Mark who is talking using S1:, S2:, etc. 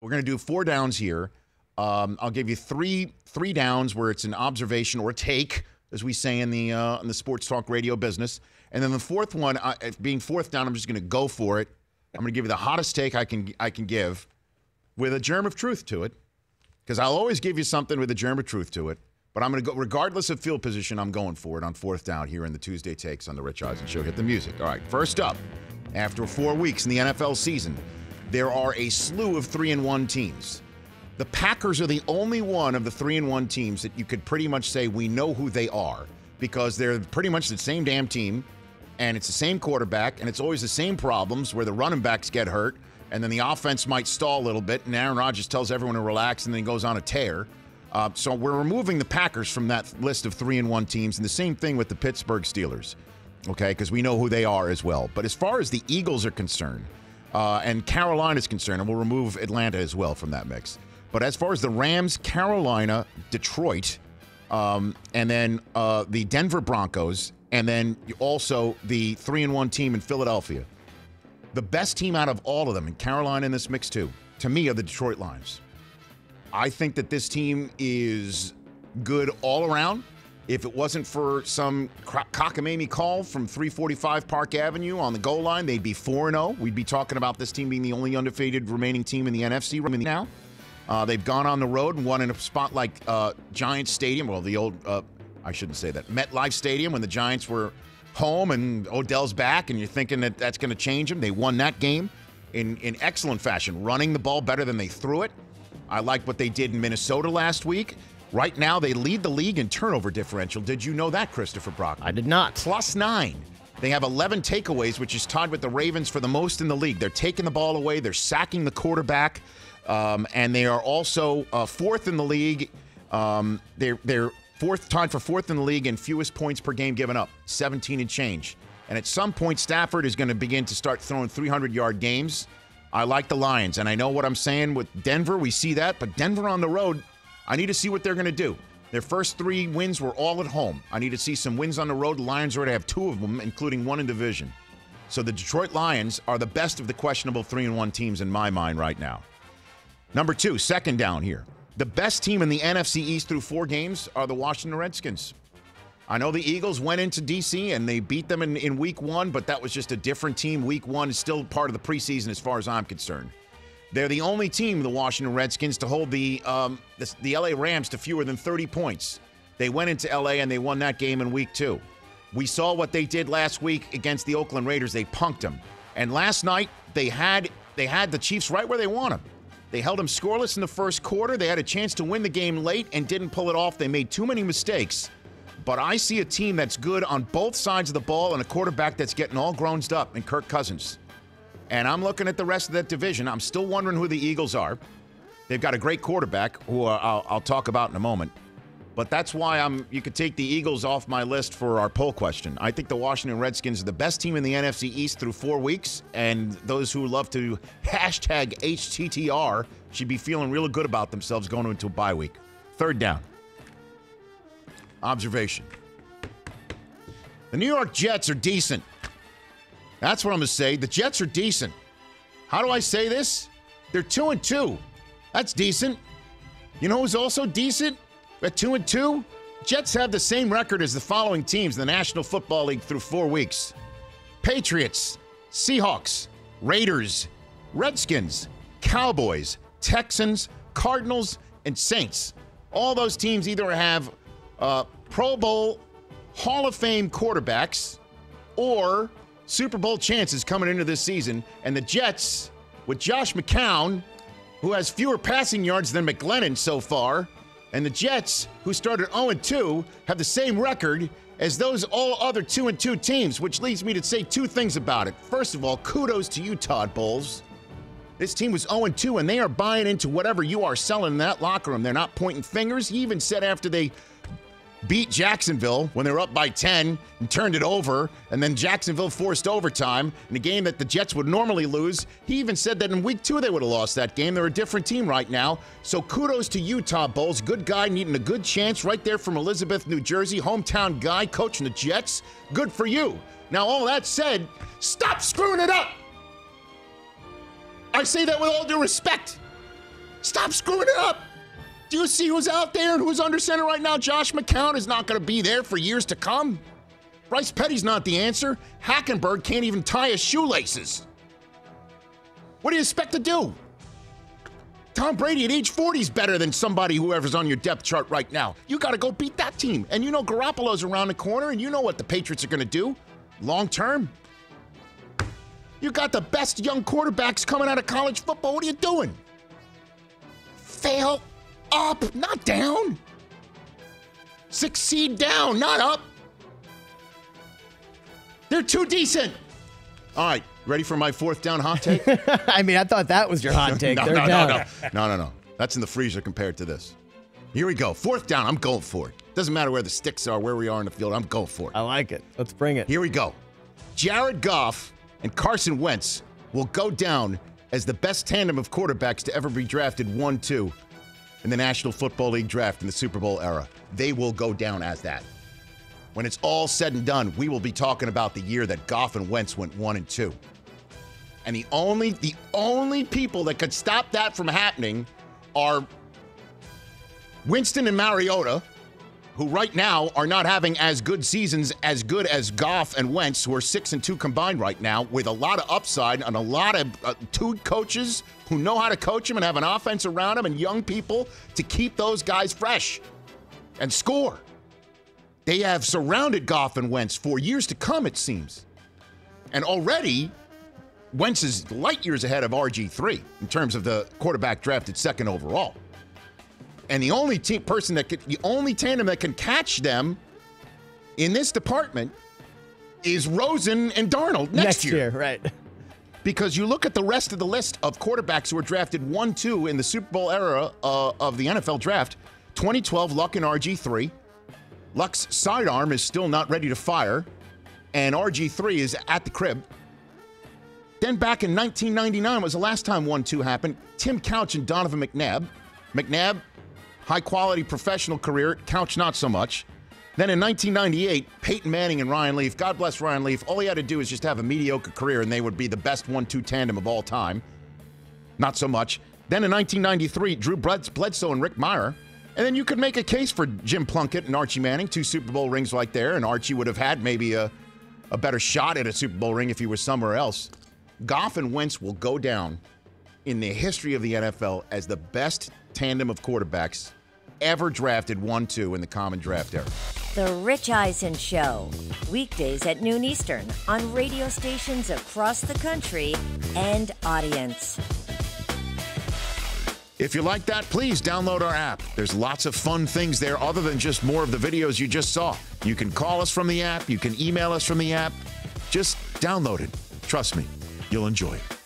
S1: We're going to do 4 downs here. I'll give you three downs where it's an observation or a take, as we say in the sports talk radio business. And then the fourth one, being fourth down, I'm just going to go for it. I'm going to give you the hottest take I can give with a germ of truth to it, because I'll always give you something with a germ of truth to it. But I'm going to go, regardless of field position, I'm going for it on fourth down here in the Tuesday Takes on the Rich Eisen Show. Hit the music. All right, first up, after 4 weeks in the NFL season, there are a slew of 3-1 teams. The Packers are the only one of the 3-1 teams that you could pretty much say we know who they are, because they're pretty much the same damn team, and it's the same quarterback, and it's always the same problems where the running backs get hurt, and then the offense might stall a little bit, and Aaron Rodgers tells everyone to relax, and then he goes on a tear. So we're removing the Packers from that list of 3-1 teams, and the same thing with the Pittsburgh Steelers, okay, because we know who they are as well. But as far as the Eagles are concerned, and Carolina is concerned, and we'll remove Atlanta as well from that mix. But as far as the Rams, Carolina, Detroit, and then the Denver Broncos, and then also the 3-1 team in Philadelphia, the best team out of all of them, and Carolina in this mix too, to me, are the Detroit Lions. I think that this team is good all around. If it wasn't for some cockamamie call from 345 Park Avenue on the goal line, they'd be 4-0. We'd be talking about this team being the only undefeated remaining team in the NFC now. They've gone on the road and won in a spot like Giants Stadium. Well, the old, I shouldn't say that, MetLife Stadium, when the Giants were home and Odell's back, and you're thinking that that's going to change them. They won that game in excellent fashion, running the ball better than they threw it. I like what they did in Minnesota last week. Right now, they lead the league in turnover differential. Did you know that, Christopher Brockman?
S2: I did not.
S1: +9. They have 11 takeaways, which is tied with the Ravens for the most in the league. They're taking the ball away. They're sacking the quarterback. And they are also fourth in the league. They're tied for fourth in the league in fewest points per game given up, 17 and change. And at some point, Stafford is going to begin to start throwing 300-yard games. I like the Lions, and I know what I'm saying with Denver. We see that, but Denver on the road, I need to see what they're going to do. Their first 3 wins were all at home. I need to see some wins on the road. The Lions already have 2 of them, including 1 in division. So the Detroit Lions are the best of the questionable 3-1 teams in my mind right now. Number 2, second down here. The best team in the NFC East through 4 games are the Washington Redskins. I know the Eagles went into D.C. and they beat them in week 1, but that was just a different team. Week 1 is still part of the preseason as far as I'm concerned. They're the only team, the Washington Redskins, to hold the L.A. Rams to fewer than 30 points. They went into L.A. and they won that game in week 2. We saw what they did last week against the Oakland Raiders. They punked them. And last night, they had the Chiefs right where they want them. They held them scoreless in the first quarter. They had a chance to win the game late and didn't pull it off. They made too many mistakes. But I see a team that's good on both sides of the ball and a quarterback that's getting all grown up in Kirk Cousins. And I'm looking at the rest of that division. I'm still wondering who the Eagles are. They've got a great quarterback who I'll talk about in a moment. But that's why you could take the Eagles off my list for our poll question. I think the Washington Redskins are the best team in the NFC East through 4 weeks. And those who love to hashtag HTTR should be feeling really good about themselves going into a bye week. Third down. Observation. The New York Jets are decent. That's what I'm going to say. The Jets are decent. How do I say this? They're 2-2. That's decent. You know who's also decent? At 2-2, Jets have the same record as the following teams in the National Football League through 4 weeks. Patriots, Seahawks, Raiders, Redskins, Cowboys, Texans, Cardinals, and Saints. All those teams either have Pro Bowl, Hall of Fame quarterbacks, or Super Bowl chances coming into this season. And the Jets, with Josh McCown, who has fewer passing yards than McGlennon so far, and the Jets, who started 0-2, have the same record as those all other 2-2 teams, which leads me to say 2 things about it. First of all, kudos to you, Todd Bowles. This team was 0-2, and they are buying into whatever you are selling in that locker room. They're not pointing fingers. He even said after they beat Jacksonville when they were up by 10 and turned it over, and then Jacksonville forced overtime in a game that the Jets would normally lose. He even said that in week 2 they would have lost that game. They're a different team right now. So kudos to you, Todd Bowles. Good guy, needing a good chance right there from Elizabeth, New Jersey. Hometown guy, coaching the Jets. Good for you. Now, all that said, stop screwing it up. I say that with all due respect. Stop screwing it up. Do you see who's out there and who's under center right now? Josh McCown is not going to be there for years to come. Bryce Petty's not the answer. Hackenberg can't even tie his shoelaces. What do you expect to do? Tom Brady at age 40 is better than somebody whoever's on your depth chart right now. You got to go beat that team. And you know Garoppolo's around the corner, and you know what the Patriots are going to do long term. You got the best young quarterbacks coming out of college football. What are you doing? Fail up, not down. Succeed down, not up. They're too decent. All right, ready for my fourth down hot take?
S2: I mean, I thought that was your hot take.
S1: No. That's in the freezer compared to this. Here we go. Fourth down, I'm going for it. Doesn't matter where the sticks are, where we are in the field, I'm going for it.
S2: I like it. Let's bring it.
S1: Here we go. Jared Goff and Carson Wentz will go down as the best tandem of quarterbacks to ever be drafted 1-2 in the National Football League draft in the Super Bowl era. They will go down as that. When it's all said and done, we will be talking about the year that Goff and Wentz went 1-2. And the only people that could stop that from happening are Winston and Mariota, who right now are not having as good seasons as good as Goff and Wentz, who are 6-2 combined right now, with a lot of upside and a lot of two coaches who know how to coach them and have an offense around them and young people to keep those guys fresh and score. They have surrounded Goff and Wentz for years to come, it seems. And already, Wentz is light years ahead of RG3 in terms of the quarterback drafted second overall. And the only the only tandem that can catch them in this department is Rosen and Darnold next year.
S2: Right.
S1: Because you look at the rest of the list of quarterbacks who were drafted 1-2 in the Super Bowl era of the NFL draft. 2012, Luck and RG3. Luck's sidearm is still not ready to fire, and RG3 is at the crib. Then back in 1999 was the last time 1-2 happened. Tim Couch and Donovan McNabb. McNabb, high-quality professional career. Couch, not so much. Then in 1998, Peyton Manning and Ryan Leaf. God bless Ryan Leaf. All he had to do is just have a mediocre career, and they would be the best 1-2 tandem of all time. Not so much. Then in 1993, Drew Bledsoe and Rick Meyer. And then you could make a case for Jim Plunkett and Archie Manning, 2 Super Bowl rings right there, and Archie would have had maybe a better shot at a Super Bowl ring if he was somewhere else. Goff and Wentz will go down in the history of the NFL as the best tandem of quarterbacks ever drafted 1-2 in the common draft era.
S3: The Rich Eisen Show, weekdays at noon Eastern on radio stations across the country and audience.
S1: If you like that, please download our app. There's lots of fun things there other than just more of the videos you just saw. You can call us from the app. You can email us from the app. Just download it. Trust me, you'll enjoy it.